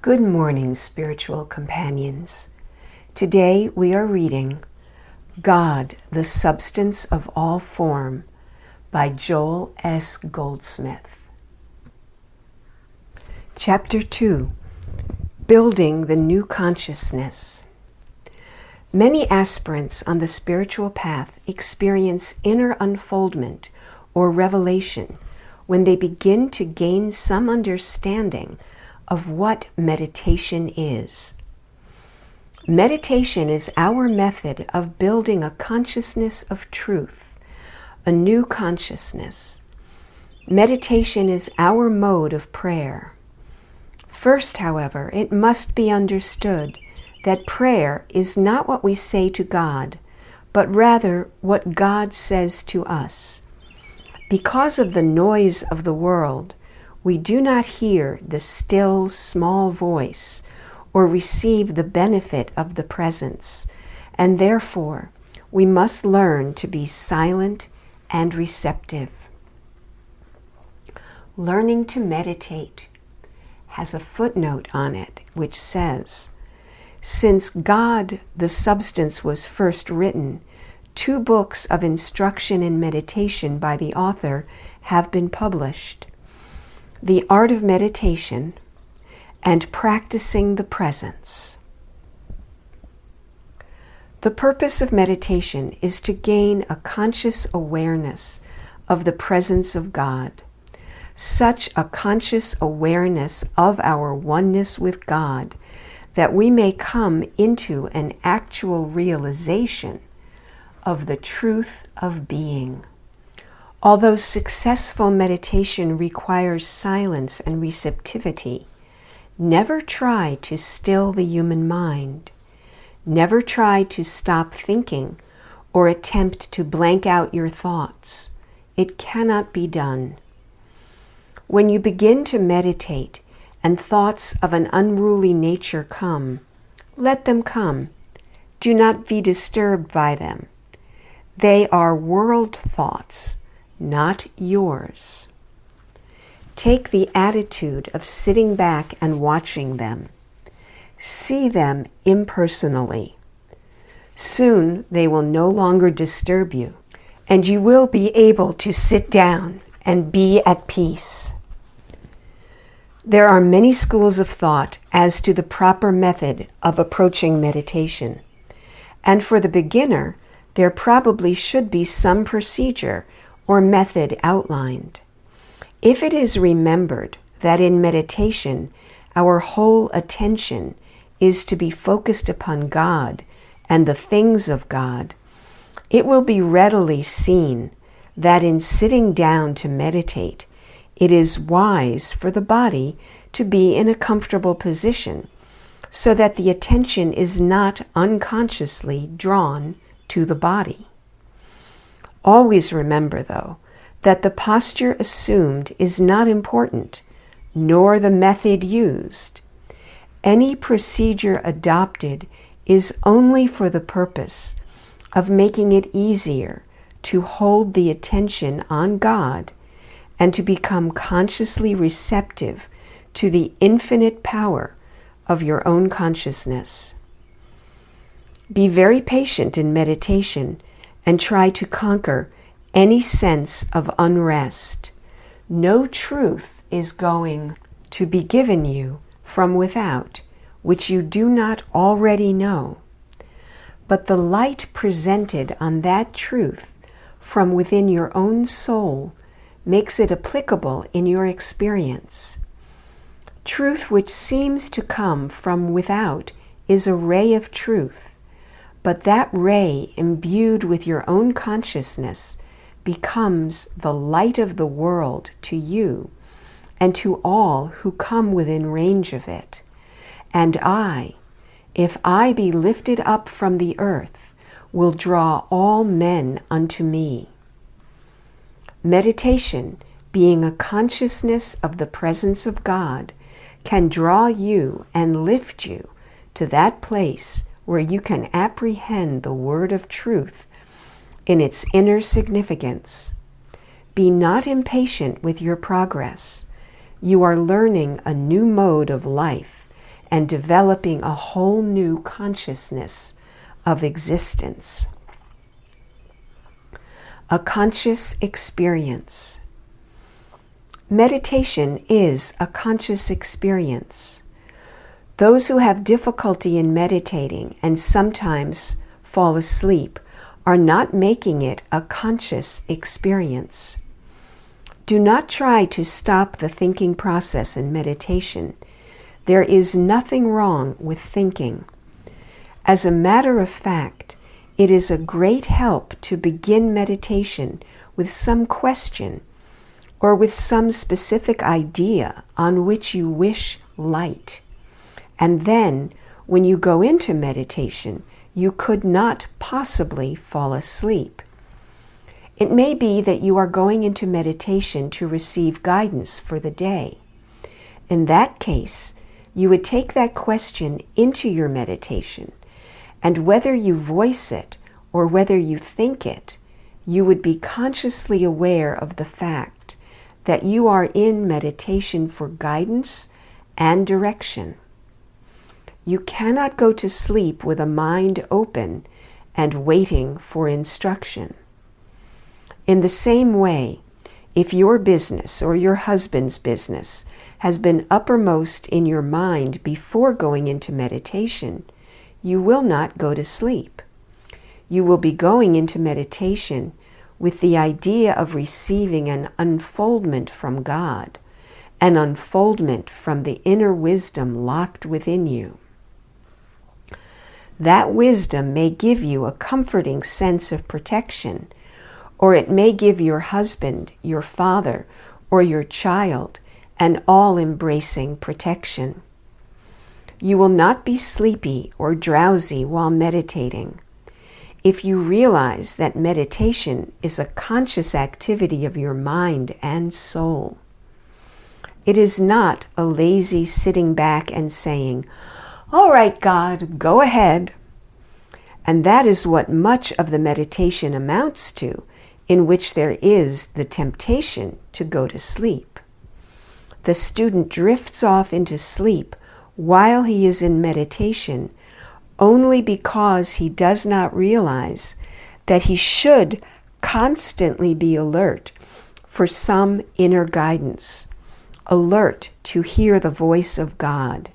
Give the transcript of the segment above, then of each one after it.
Good morning, spiritual companions. Today we are reading God, the Substance of All Form by Joel S. Goldsmith. Chapter 2, Building the New Consciousness. Many aspirants on the spiritual path experience inner unfoldment or revelation when they begin to gain some understanding of what meditation is. Meditation is our method of building a consciousness of truth, a new consciousness. Meditation is our mode of prayer. First, however, it must be understood that prayer is not what we say to God, but rather what God says to us. Because of the noise of the world, we do not hear the still, small voice or receive the benefit of the presence, and therefore we must learn to be silent and receptive. Learning to meditate has a footnote on it which says, "Since God, the substance, was first written, 2 books of instruction in meditation by the author have been published. The Art of Meditation, and Practicing the Presence." The purpose of meditation is to gain a conscious awareness of the presence of God. Such a conscious awareness of our oneness with God that we may come into an actual realization of the truth of being. Although successful meditation requires silence and receptivity, never try to still the human mind. Never try to stop thinking or attempt to blank out your thoughts. It cannot be done. When you begin to meditate and thoughts of an unruly nature come, let them come. Do not be disturbed by them. They are world thoughts, not yours. Take the attitude of sitting back and watching them. See them impersonally. Soon they will no longer disturb you, and you will be able to sit down and be at peace. There are many schools of thought as to the proper method of approaching meditation, and for the beginner, there probably should be some procedure or method outlined. If it is remembered that in meditation our whole attention is to be focused upon God and the things of God, it will be readily seen that in sitting down to meditate, it is wise for the body to be in a comfortable position so that the attention is not unconsciously drawn to the body. Always remember, though, that the posture assumed is not important, nor the method used. Any procedure adopted is only for the purpose of making it easier to hold the attention on God and to become consciously receptive to the infinite power of your own consciousness. Be very patient in meditation and try to conquer any sense of unrest. No truth is going to be given you from without, which you do not already know. But the light presented on that truth from within your own soul makes it applicable in your experience. Truth which seems to come from without is a ray of truth, but that ray imbued with your own consciousness becomes the light of the world to you and to all who come within range of it. And I, if I be lifted up from the earth, will draw all men unto me. Meditation, being a consciousness of the presence of God, can draw you and lift you to that place where you can apprehend the word of truth in its inner significance. Be not impatient with your progress. You are learning a new mode of life and developing a whole new consciousness of existence. A conscious experience. Meditation is a conscious experience. Those who have difficulty in meditating and sometimes fall asleep are not making it a conscious experience. Do not try to stop the thinking process in meditation. There is nothing wrong with thinking. As a matter of fact, it is a great help to begin meditation with some question or with some specific idea on which you wish light. And then, when you go into meditation, you could not possibly fall asleep. It may be that you are going into meditation to receive guidance for the day. In that case, you would take that question into your meditation, and whether you voice it or whether you think it, you would be consciously aware of the fact that you are in meditation for guidance and direction. You cannot go to sleep with a mind open and waiting for instruction. In the same way, if your business or your husband's business has been uppermost in your mind before going into meditation, you will not go to sleep. You will be going into meditation with the idea of receiving an unfoldment from God, an unfoldment from the inner wisdom locked within you. That wisdom may give you a comforting sense of protection, or it may give your husband, your father, or your child an all-embracing protection. You will not be sleepy or drowsy while meditating. If you realize that meditation is a conscious activity of your mind and soul, it is not a lazy sitting back and saying, "All right, God, go ahead." And that is what much of the meditation amounts to, in which there is the temptation to go to sleep. The student drifts off into sleep while he is in meditation only because he does not realize that he should constantly be alert for some inner guidance, alert to hear the voice of God.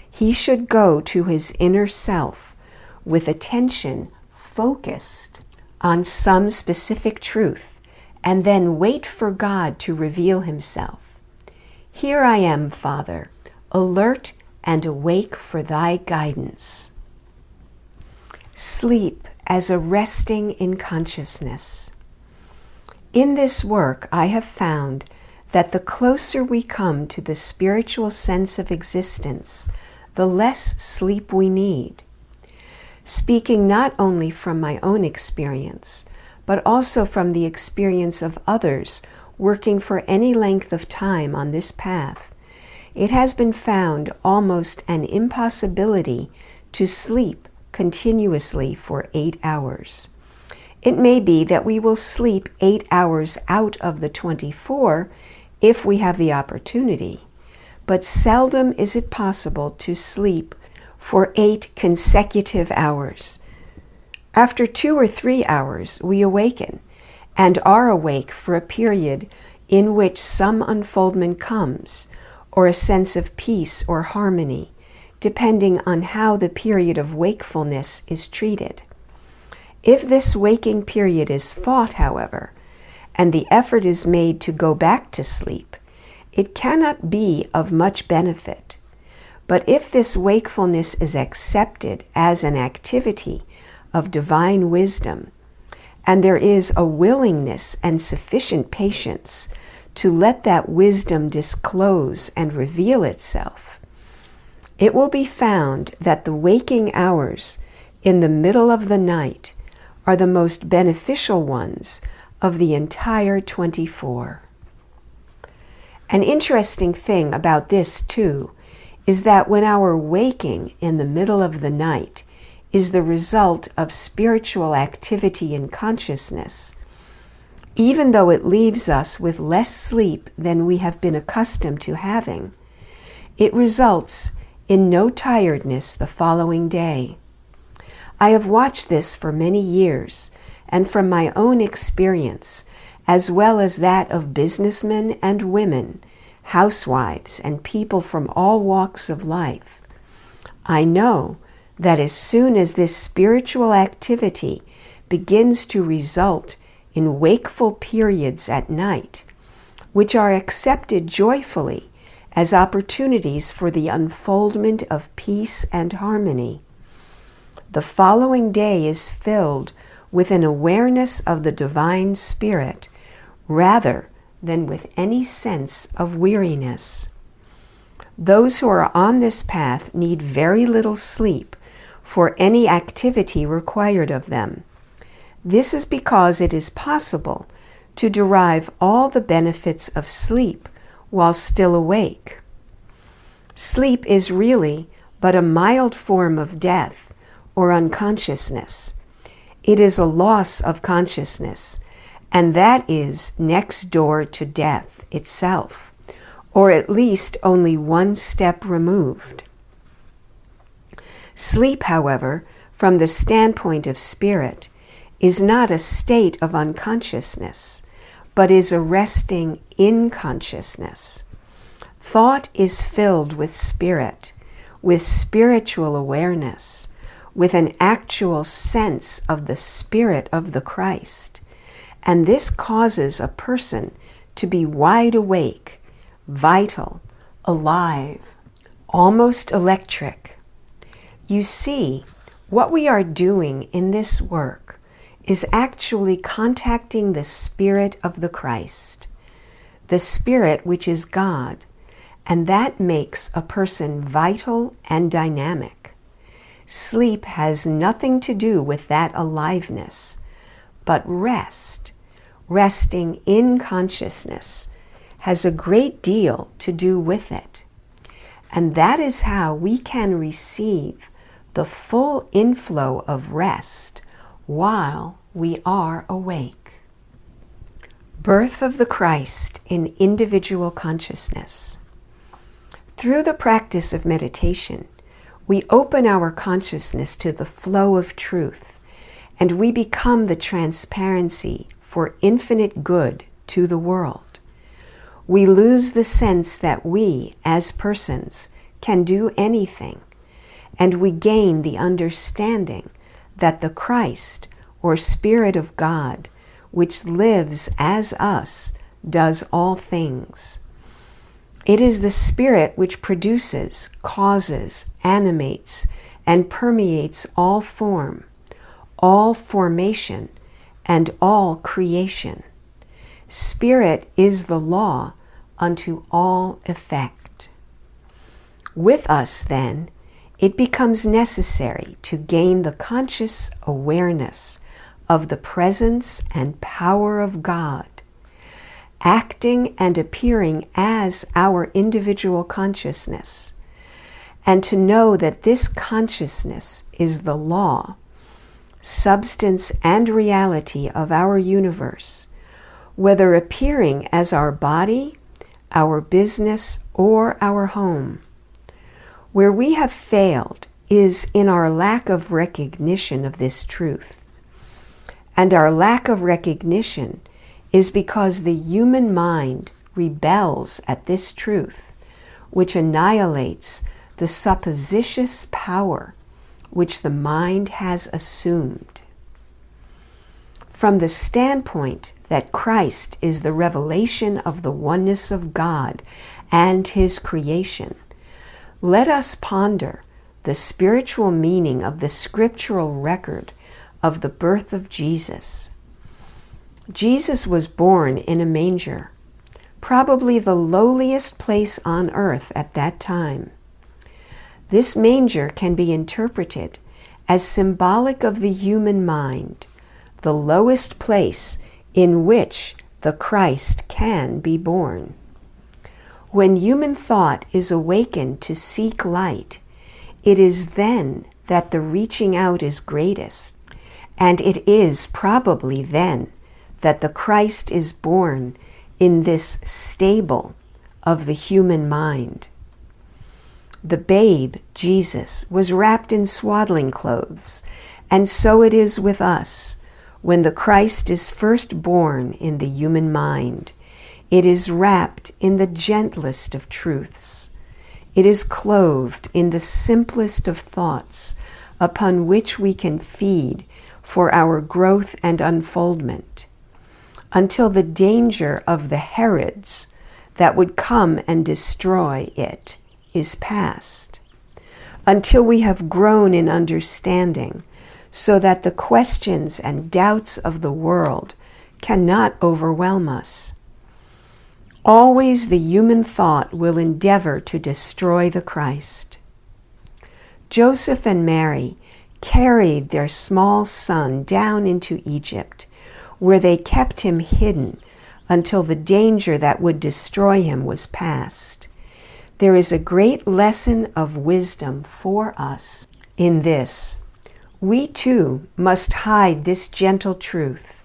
He should go to his inner self with attention focused on some specific truth and then wait for God to reveal himself. Here I am, Father, alert and awake for thy guidance. Sleep as a resting in consciousness. In this work, I have found that the closer we come to the spiritual sense of existence, the less sleep we need. Speaking not only from my own experience, but also from the experience of others working for any length of time on this path, it has been found almost an impossibility to sleep continuously for 8 hours. It may be that we will sleep 8 hours out of the 24 if we have the opportunity, but seldom is it possible to sleep for 8 consecutive hours. After 2 or 3 hours, we awaken and are awake for a period in which some unfoldment comes, or a sense of peace or harmony, depending on how the period of wakefulness is treated. If this waking period is fought, however, and the effort is made to go back to sleep, it cannot be of much benefit. But if this wakefulness is accepted as an activity of divine wisdom, and there is a willingness and sufficient patience to let that wisdom disclose and reveal itself, it will be found that the waking hours in the middle of the night are the most beneficial ones of the entire 24. An interesting thing about this, too, is that when our waking in the middle of the night is the result of spiritual activity in consciousness, even though it leaves us with less sleep than we have been accustomed to having, it results in no tiredness the following day. I have watched this for many years, and from my own experience, as well as that of businessmen and women, housewives, and people from all walks of life, I know that as soon as this spiritual activity begins to result in wakeful periods at night, which are accepted joyfully as opportunities for the unfoldment of peace and harmony, the following day is filled with an awareness of the divine spirit rather than with any sense of weariness. Those who are on this path need very little sleep for any activity required of them. This is because it is possible to derive all the benefits of sleep while still awake. Sleep is really but a mild form of death or unconsciousness. It is a loss of consciousness, and that is next door to death itself, or at least only one step removed. Sleep, however, from the standpoint of spirit, is not a state of unconsciousness, but is a resting in consciousness. Thought is filled with spirit, with spiritual awareness, with an actual sense of the Spirit of the Christ, and this causes a person to be wide awake, vital, alive, almost electric. You see, what we are doing in this work is actually contacting the Spirit of the Christ, the Spirit which is God, and that makes a person vital and dynamic. Sleep has nothing to do with that aliveness, but rest, resting in consciousness, has a great deal to do with it. And that is how we can receive the full inflow of rest while we are awake. Birth of the Christ in individual consciousness. Through the practice of meditation, we open our consciousness to the flow of truth, and we become the transparency for infinite good to the world. We lose the sense that we, as persons, can do anything, and we gain the understanding that the Christ, or Spirit of God, which lives as us, does all things. It is the Spirit which produces, causes, animates, and permeates all form, all formation, and all creation. Spirit is the law unto all effect. With us, then, it becomes necessary to gain the conscious awareness of the presence and power of God, acting and appearing as our individual consciousness, and to know that this consciousness is the law, substance and reality of our universe, whether appearing as our body, our business, or our home. Where we have failed is in our lack of recognition of this truth. And our lack of recognition is because the human mind rebels at this truth, which annihilates the supposititious power which the mind has assumed. From the standpoint that Christ is the revelation of the oneness of God and His creation, let us ponder the spiritual meaning of the scriptural record of the birth of Jesus. Jesus was born in a manger, probably the lowliest place on earth at that time. This manger can be interpreted as symbolic of the human mind, the lowest place in which the Christ can be born. When human thought is awakened to seek light, it is then that the reaching out is greatest, and it is probably then that the Christ is born in this stable of the human mind. The babe, Jesus, was wrapped in swaddling clothes, and so it is with us. When the Christ is first born in the human mind, it is wrapped in the gentlest of truths. It is clothed in the simplest of thoughts, upon which we can feed for our growth and unfoldment, until the danger of the Herods that would come and destroy it is past, until we have grown in understanding, so that the questions and doubts of the world cannot overwhelm us. Always the human thought will endeavor to destroy the Christ. Joseph and Mary carried their small son down into Egypt, where they kept him hidden until the danger that would destroy him was past. There is a great lesson of wisdom for us in this. We too must hide this gentle truth,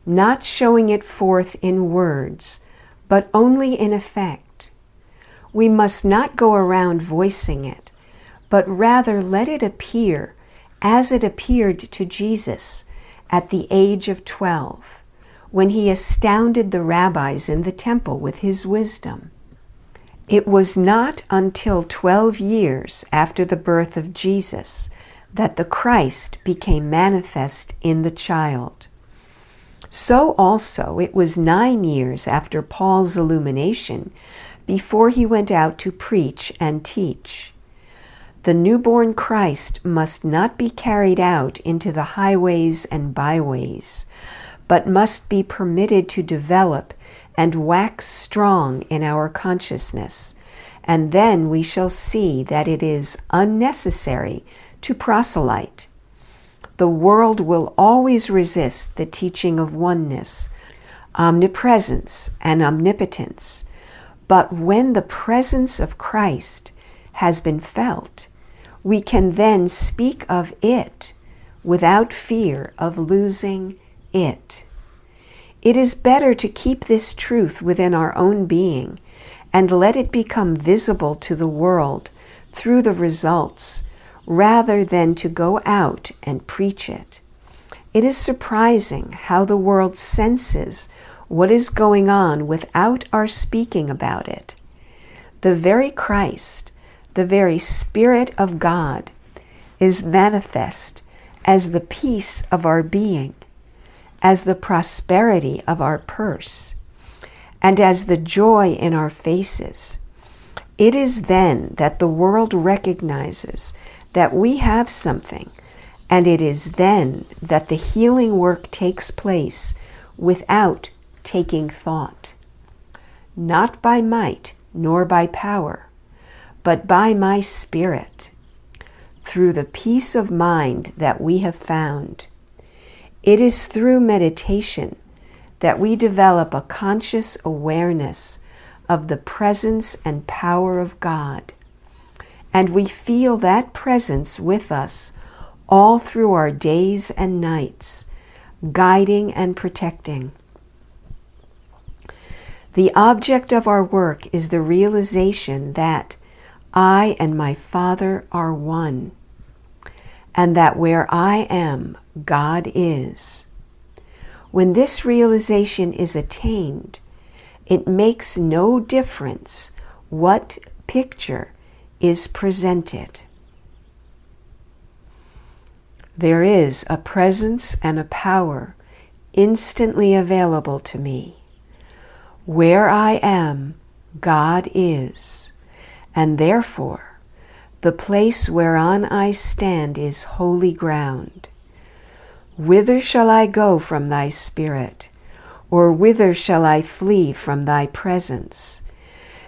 not showing it forth in words, but only in effect. We must not go around voicing it, but rather let it appear as it appeared to Jesus at the age of 12, when he astounded the rabbis in the temple with his wisdom. It was not until 12 years after the birth of Jesus that the Christ became manifest in the child. So also it was 9 years after Paul's illumination before he went out to preach and teach. The newborn Christ must not be carried out into the highways and byways, but must be permitted to develop and wax strong in our consciousness, and then we shall see that it is unnecessary to proselyte. The world will always resist the teaching of oneness, omnipresence, and omnipotence, but when the presence of Christ has been felt, we can then speak of it without fear of losing it. It is better to keep this truth within our own being and let it become visible to the world through the results, rather than to go out and preach it. It is surprising how the world senses what is going on without our speaking about it. The very Christ, the very Spirit of God, is manifest as the peace of our being, as the prosperity of our purse, and as the joy in our faces. It is then that the world recognizes that we have something, and it is then that the healing work takes place without taking thought. Not by might nor by power, but by my Spirit, through the peace of mind that we have found. It is through meditation that we develop a conscious awareness of the presence and power of God, and we feel that presence with us all through our days and nights, guiding and protecting. The object of our work is the realization that I and my Father are one, and that where I am, God is. When this realization is attained, it makes no difference what picture is presented. There is a presence and a power instantly available to me. Where I am, God is, and therefore the place whereon I stand is holy ground. Whither shall I go from thy Spirit, or whither shall I flee from thy presence?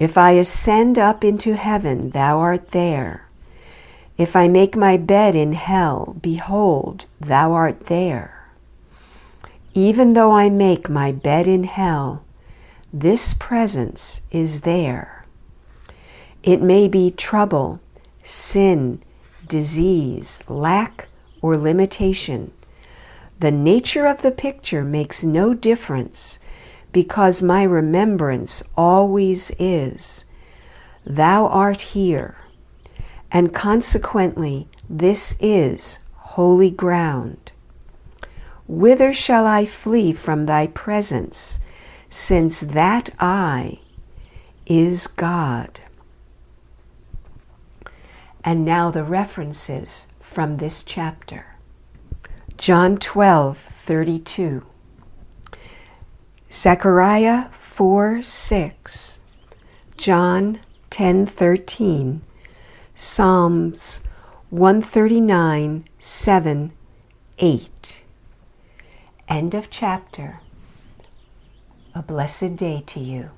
If I ascend up into heaven, thou art there. If I make my bed in hell, behold, thou art there. Even though I make my bed in hell, this presence is there. It may be trouble, sin, disease, lack, or limitation. The nature of the picture makes no difference, because my remembrance always is. Thou art here. and consequently this is holy ground. Whither shall I flee from thy presence, since that I is God? And now the references from this chapter. John 12:32, Zechariah 4:6, John 10:13, Psalms 139:7-8. End of chapter. A blessed day to you.